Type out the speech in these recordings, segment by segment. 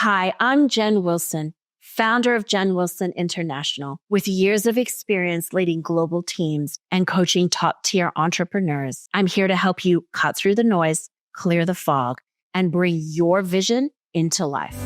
Hi, I'm Jen Wilson, founder of Jen Wilson International, with years of experience leading global teams and coaching top-tier entrepreneurs. I'm here to help you cut through the noise, clear the fog, and bring your vision into life.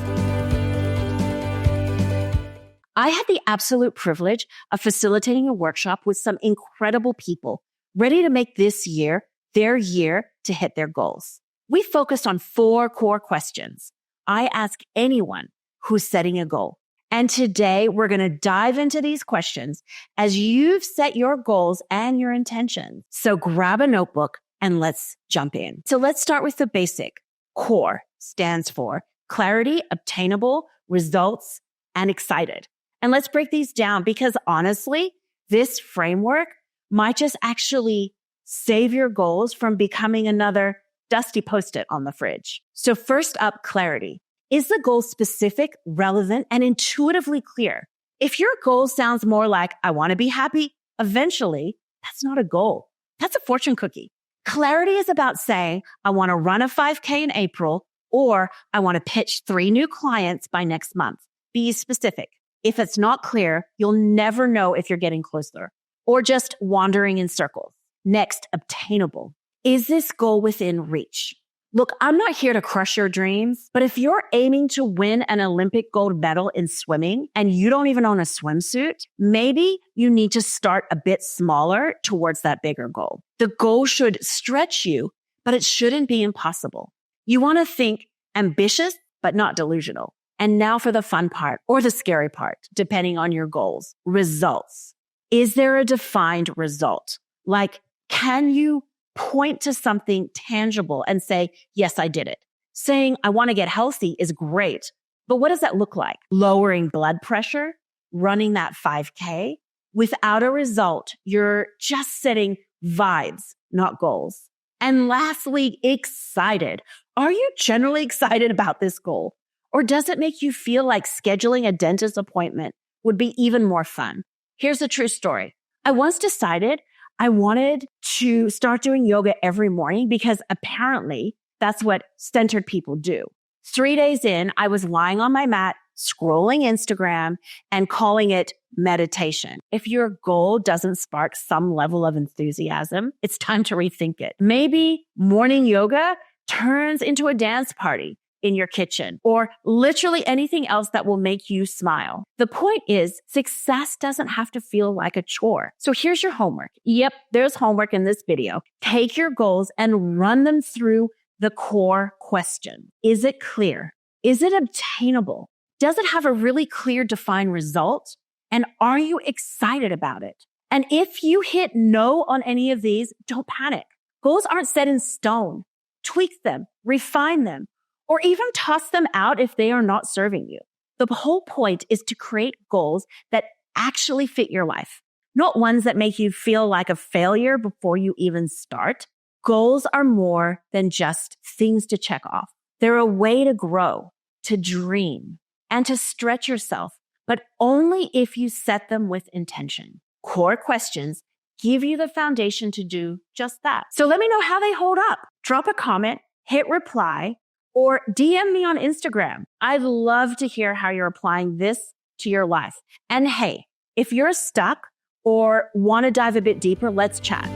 I had the absolute privilege of facilitating a workshop with some incredible people ready to make this year their year to hit their goals. We focused on 4 core questions I ask anyone who's setting a goal. And today we're going to dive into these questions as you've set your goals and your intentions. So grab a notebook and let's jump in. So let's start with the basic. CORE stands for clarity, obtainable, results, and excited. And let's break these down because honestly, this framework might just actually save your goals from becoming another dusty Post-it on the fridge. So first up, clarity. Is the goal specific, relevant, and intuitively clear? If your goal sounds more like, I want to be happy, eventually, that's not a goal. That's a fortune cookie. Clarity is about saying, I want to run a 5K in April, or I want to pitch 3 new clients by next month. Be specific. If it's not clear, you'll never know if you're getting closer or just wandering in circles. Next, obtainable. Is this goal within reach? Look, I'm not here to crush your dreams, but if you're aiming to win an Olympic gold medal in swimming and you don't even own a swimsuit, maybe you need to start a bit smaller towards that bigger goal. The goal should stretch you, but it shouldn't be impossible. You want to think ambitious, but not delusional. And now for the fun part or the scary part, depending on your goals. Results. Is there a defined result? Like, can you point to something tangible and say, yes, I did it? Saying, I want to get healthy is great, but what does that look like? Lowering blood pressure, running that 5K. Without a result, you're just setting vibes, not goals. And lastly, excited. Are you generally excited about this goal? Or does it make you feel like scheduling a dentist appointment would be even more fun? Here's a true story. I once decided I wanted to start doing yoga every morning because apparently that's what centered people do. 3 days in, I was lying on my mat, scrolling Instagram and calling it meditation. If your goal doesn't spark some level of enthusiasm, it's time to rethink it. Maybe morning yoga turns into a dance party in your kitchen, or literally anything else that will make you smile. The point is, success doesn't have to feel like a chore. So here's your homework. Yep, there's homework in this video. Take your goals and run them through the core question. Is it clear? Is it obtainable? Does it have a really clear, defined result? And are you excited about it? And if you hit no on any of these, don't panic. Goals aren't set in stone. Tweak them, refine them, or even toss them out if they are not serving you. The whole point is to create goals that actually fit your life, not ones that make you feel like a failure before you even start. Goals are more than just things to check off. They're a way to grow, to dream, and to stretch yourself, but only if you set them with intention. Core questions give you the foundation to do just that. So let me know how they hold up. Drop a comment, hit reply, or DM me on Instagram. I'd love to hear how you're applying this to your life. And hey, if you're stuck or want to dive a bit deeper, let's chat.